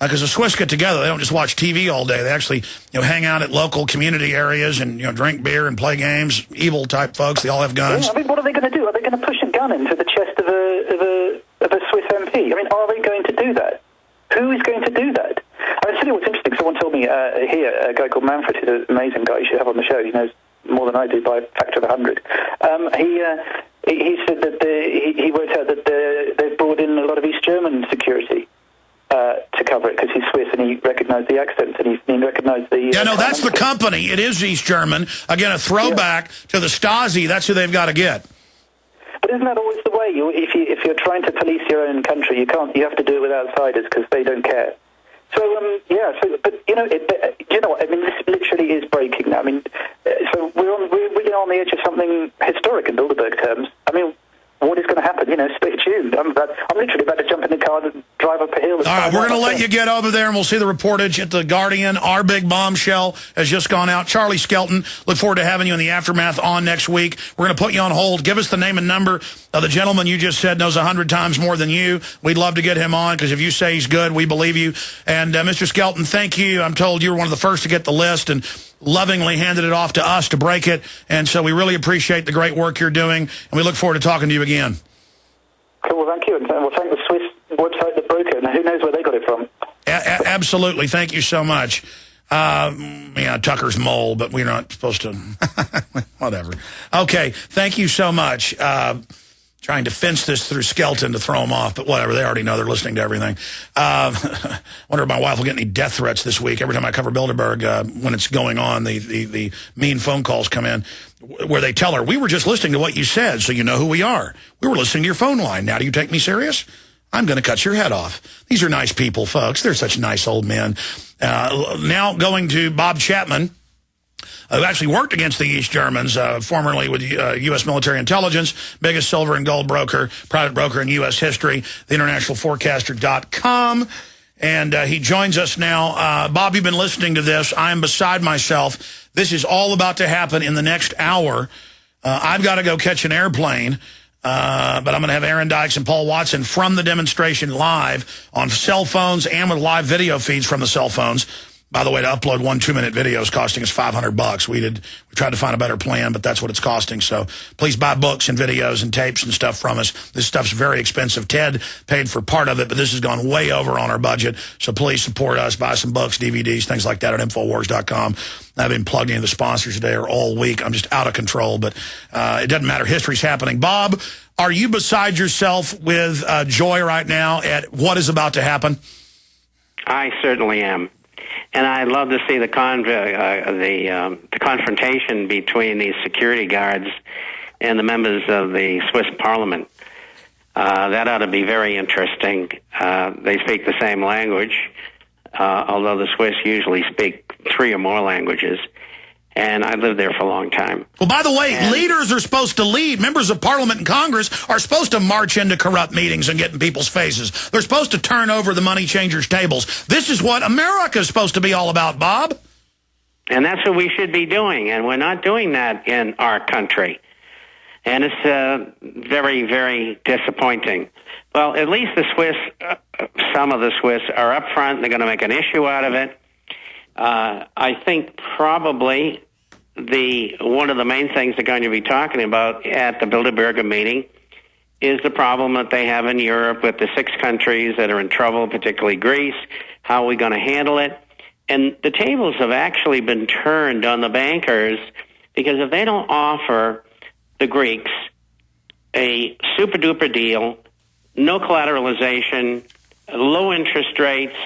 Because the Swiss get together, they don't just watch TV all day. They actually, hang out at local community areas and, drink beer and play games. Evil type folks. They all have guns. Yeah, I mean, what are they going to do? Are they going to push a gun into the chest of a Swiss MP? I mean, are they going to do that? Who is going to do that? I mean, what's interesting, someone told me here, a guy called Manfred, who's an amazing guy you should have on the show. He knows more than I do by a factor of 100. He said that he worked out that they've brought in a lot of East German security to cover it because he's Swiss and he recognised the accents and he recognised the... Yeah, no, that's the company. It is East German. Again, a throwback to the Stasi. That's who they've got to get. But isn't that always the way? If you're trying to police your own country, you have to do it with outsiders because they don't care. So but you know what? I mean, this literally is breaking now. I mean, so we're on the edge of something historic in Bilderberg terms. I mean, what is going to happen? Stay tuned. I'm literally about to jump in the car and drive up a hill. All right, we're going to let you get over there, and we'll see the reportage at The Guardian. Our big bombshell has just gone out. Charlie-Skelton, look forward to having you in the aftermath on next week. We're going to put you on hold. Give us the name and number of the gentleman you just said knows 100 times more than you. We'd love to get him on, because if you say he's good, we believe you. And Mr. Skelton, thank you. I'm told you were one of the first to get the list, and lovingly handed it off to us to break it. And so we really appreciate the great work you're doing, and we look forward to talking to you again. Cool, well, thank you. And we'll thank the Swiss website that broke it, and who knows where they got it from. Absolutely. Thank you so much. Tucker's mole, but we're not supposed to. Whatever. Okay, thank you so much. Trying to fence this through Skelton to throw them off, but whatever. They already know they're listening to everything. Wonder if my wife will get any death threats this week. Every time I cover Bilderberg, when it's going on, the mean phone calls come in where they tell her, we were just listening to what you said, so you know who we are. We were listening to your phone line. Now do you take me serious? I'm going to cut your head off. These are nice people, folks. They're such nice old men. Now going to Bob-Chapman, who actually worked against the East Germans, formerly with U.S. military intelligence, biggest silver and gold broker, private broker in U.S. history, theinternationalforecaster.com. And he joins us now. Bob, you've been listening to this. I am beside myself. This is all about to happen in the next hour. I've got to go catch an airplane. But I'm going to have Aaron Dykes and Paul Watson from the demonstration live on cell phones and with live video feeds from the cell phones. By the way, to upload 1 2-minute video is costing us $500. We tried to find a better plan, but that's what it's costing. So please buy books and videos and tapes and stuff from us. This stuff's very expensive. Ted paid for part of it, but this has gone way over on our budget. So please support us. Buy some books, DVDs, things like that at Infowars.com. I've been plugging in the sponsors today or all week. I'm just out of control, but it doesn't matter. History's happening. Bob, are you beside yourself with joy right now at what is about to happen? I certainly am. And I'd love to see the confrontation between these security guards and the members of the Swiss Parliament. That ought to be very interesting. They speak the same language, although the Swiss usually speak 3 or more languages. And I lived there for a long time. Well, by the way, leaders are supposed to lead. Members of Parliament and Congress are supposed to march into corrupt meetings and get in people's faces. They're supposed to turn over the money changers' tables. This is what America is supposed to be all about, Bob. And that's what we should be doing, and we're not doing that in our country. And it's very, very disappointing. Well, at least the Swiss, some of the Swiss are up front. They're going to make an issue out of it. I think probably one of the main things they're going to be talking about at the Bilderberg meeting is the problem that they have in Europe with the 6 countries that are in trouble, particularly Greece. How are we going to handle it? And the tables have actually been turned on the bankers, because if they don't offer the Greeks a super-duper deal, no collateralization, low interest rates,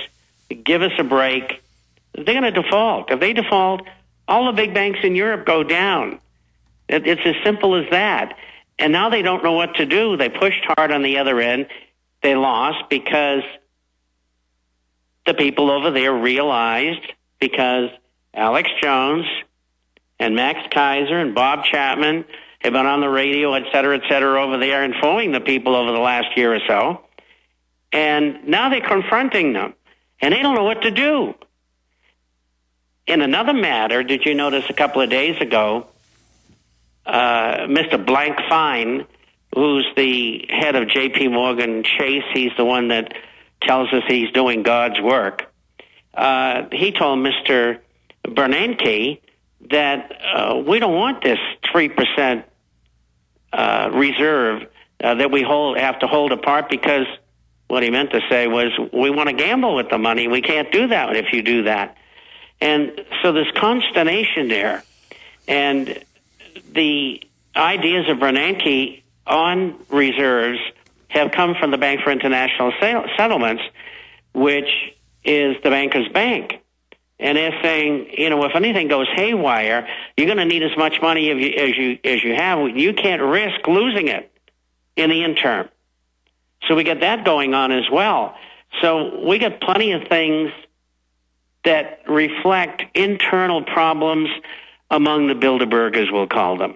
give us a break, they're going to default. If they default, all the big banks in Europe go down. It's as simple as that. And now they don't know what to do. They pushed hard on the other end. They lost because the people over there realized, because Alex Jones and Max Kaiser and Bob-Chapman have been on the radio, et cetera, over there, informing the people over the last year or so. And now they're confronting them, and they don't know what to do. In another matter, did you notice a couple of days ago, Mr. Blank Fine, who's the head of J.P. Morgan Chase, he's the one that tells us he's doing God's work. He told Mr. Bernanke that we don't want this 3% reserve that we have to hold apart, because what he meant to say was, we want to gamble with the money. We can't do that if you do that. And so there's consternation there. And the ideas of Bernanke on reserves have come from the Bank for International Settlements, which is the banker's bank. And they're saying, if anything goes haywire, you're going to need as much money as you have. You can't risk losing it in the interim. So we get that going on as well. So we got plenty of things that reflect internal problems among the Bilderbergers, we'll call them.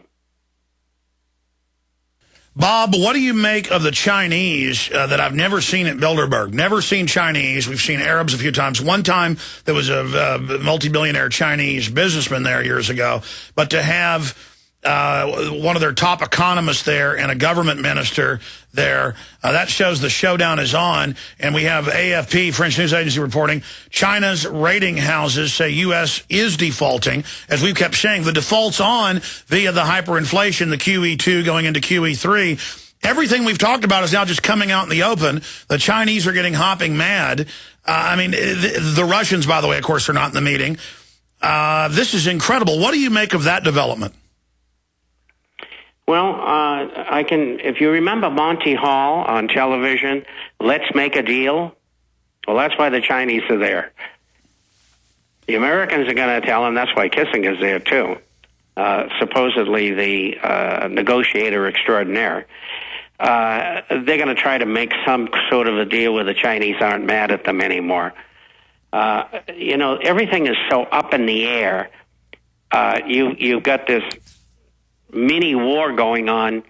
Bob, what do you make of the Chinese that I've never seen at Bilderberg? Never seen Chinese. We've seen Arabs a few times. One time there was a multi-billionaire Chinese businessman there years ago. But to have one of their top economists there and a government minister there, that shows the showdown is on. And we have AFP, French news agency, reporting China's rating houses say U.S. is defaulting. As we've kept saying, the default's on via the hyperinflation, the QE2 going into QE3. Everything we've talked about is now just coming out in the open. The Chinese are getting hopping mad. The Russians, by the way, of course, are not in the meeting. This is incredible. What do you make of that development? Well, I can, if you remember Monty Hall on television, Let's Make a Deal. Well, that's why the Chinese are there. The Americans are going to tell them, that's why Kissinger's there too. Supposedly the negotiator extraordinaire. They're going to try to make some sort of a deal where the Chinese aren't mad at them anymore. Everything is so up in the air. You've got this mini war going on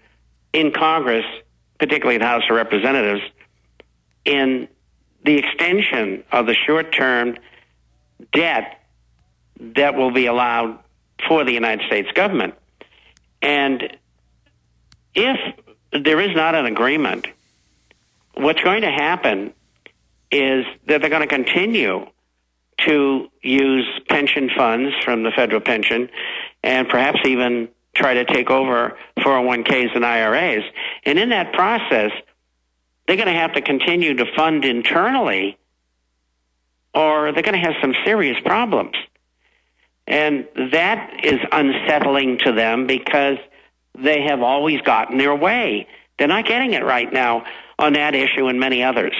in Congress, particularly in the House of Representatives, in the extension of the short-term debt that will be allowed for the United States government. And if there is not an agreement, what's going to happen is that they're going to continue to use pension funds from the federal pension and perhaps even try to take over 401ks and IRAs. And in that process, they're going to have to continue to fund internally, or they're going to have some serious problems. And that is unsettling to them because they have always gotten their way. They're not getting it right now on that issue and many others.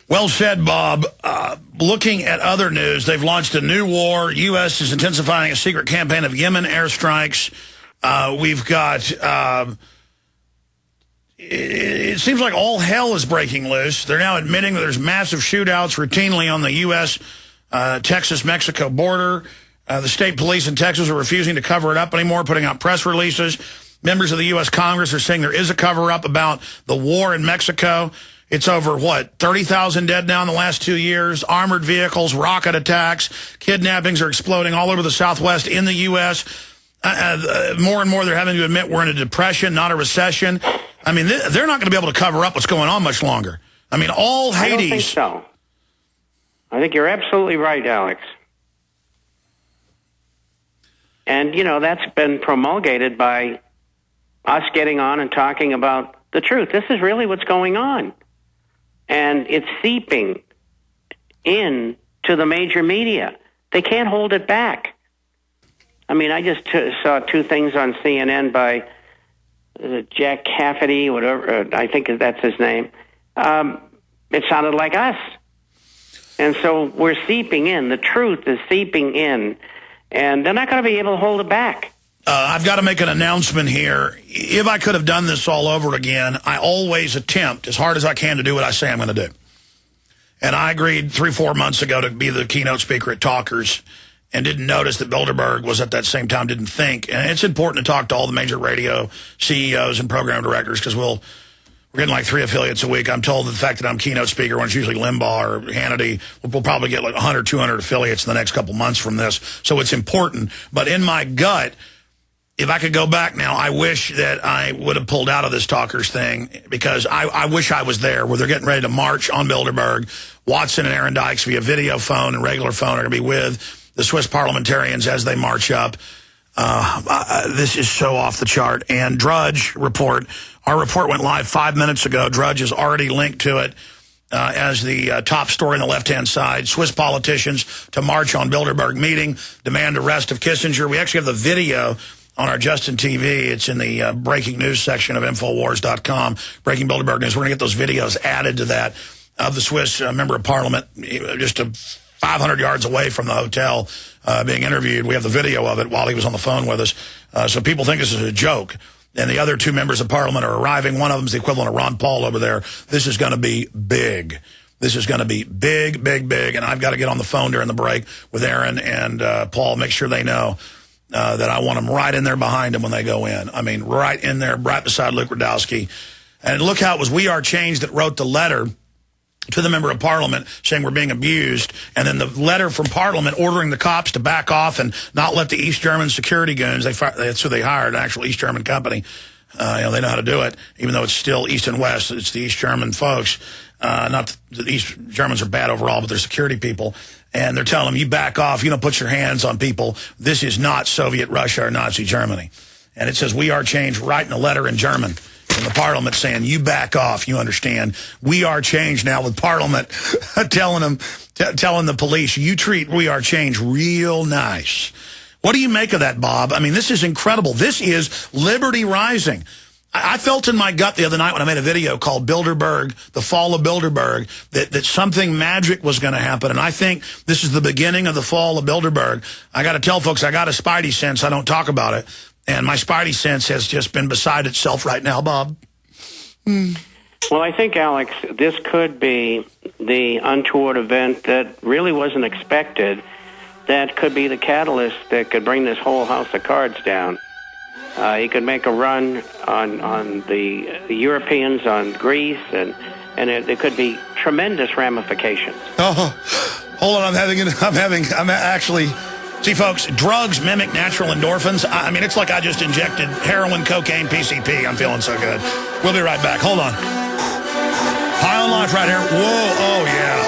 Well said, Bob. Looking at other news, they've launched a new war. U.S. is intensifying a secret campaign of Yemen airstrikes. We've got, it seems like all hell is breaking loose. They're now admitting that there's massive shootouts routinely on the U.S. Texas-Mexico border. The state police in Texas are refusing to cover it up anymore, putting out press releases. Members of the U.S. Congress are saying there is a cover-up about the war in Mexico. It's over, 30,000 dead now in the last 2 years. Armored vehicles, rocket attacks, kidnappings are exploding all over the Southwest in the U.S. More and more they're having to admit we're in a depression, not a recession. I mean, they're not going to be able to cover up what's going on much longer. I mean, all Hades. I don't think so. I think you're absolutely right, Alex. And, that's been promulgated by us getting on and talking about the truth. This is really what's going on. And it's seeping in to the major media. They can't hold it back. I mean, I just saw two things on CNN by Jack Cafferty, whatever, I think that's his name. It sounded like us. And so we're seeping in. The truth is seeping in. And they're not going to be able to hold it back. I've got to make an announcement here. If I could have done this all over again, I always attempt as hard as I can to do what I say I'm going to do. And I agreed 3-4 months ago to be the keynote speaker at Talkers and didn't notice that Bilderberg was at that same time, didn't think. And it's important to talk to all the major radio CEOs and program directors because we're getting like 3 affiliates a week. I'm told that the fact that I'm keynote speaker when it's usually Limbaugh or Hannity, we'll probably get like 100, 200 affiliates in the next couple months from this. So it's important. But in my gut, if I could go back now, I wish that I would have pulled out of this talkers thing, because I wish I was there where they're getting ready to march on Bilderberg. Watson and Aaron Dykes via video phone and regular phone are going to be with the Swiss parliamentarians as they march up. This is so off the chart. And Drudge report, our report went live 5 minutes ago. Drudge is already linked to it as the top story on the left-hand side. Swiss politicians to march on Bilderberg meeting, demand arrest of Kissinger. We actually have the video on our Justin TV. It's in the breaking news section of Infowars.com. Breaking Bilderberg News. We're going to get those videos added to that of the Swiss member of parliament, just 500 yards away from the hotel, being interviewed. We have the video of it while he was on the phone with us. So people think this is a joke. And the other two members of parliament are arriving. One of them is the equivalent of Ron Paul over there. This is going to be big. This is going to be big, big, big. And I've got to get on the phone during the break with Aaron and Paul, make sure they know that I want them right in there behind them when they go in. I mean, right in there, right beside Luke-Rudkowski. And look how it was We Are Change that wrote the letter to the member of parliament saying we're being abused, and then the letter from parliament ordering the cops to back off and not let the East German security goons, that's who they hired, an actual East German company. They know how to do it, even though it's still East and West. It's the East German folks. Not the East Germans are bad overall, but they're security people. And they're telling them, you back off, you don't put your hands on people. This is not Soviet Russia or Nazi Germany. And it says, We Are Change, writing a letter in German from the parliament saying, you back off, you understand. We are change now with parliament telling the police, you treat We Are Change real nice. What do you make of that, Bob? I mean, this is incredible. This is liberty rising. I felt in my gut the other night when I made a video called Bilderberg, the Fall of Bilderberg, that something magic was going to happen. And I think this is the beginning of the fall of Bilderberg. I got to tell folks, I got a spidey sense. I don't talk about it. And my spidey sense has just been beside itself right now, Bob. Well, I think, Alex, this could be the untoward event that really wasn't expected. That could be the catalyst that could bring this whole house of cards down. He could make a run on the Europeans, on Greece, and there could be tremendous ramifications. Oh, hold on, I'm actually, see folks, drugs mimic natural endorphins. I mean, it's like I just injected heroin, cocaine, PCP. I'm feeling so good. We'll be right back. Hold on. High on Life right here. Whoa, oh yeah.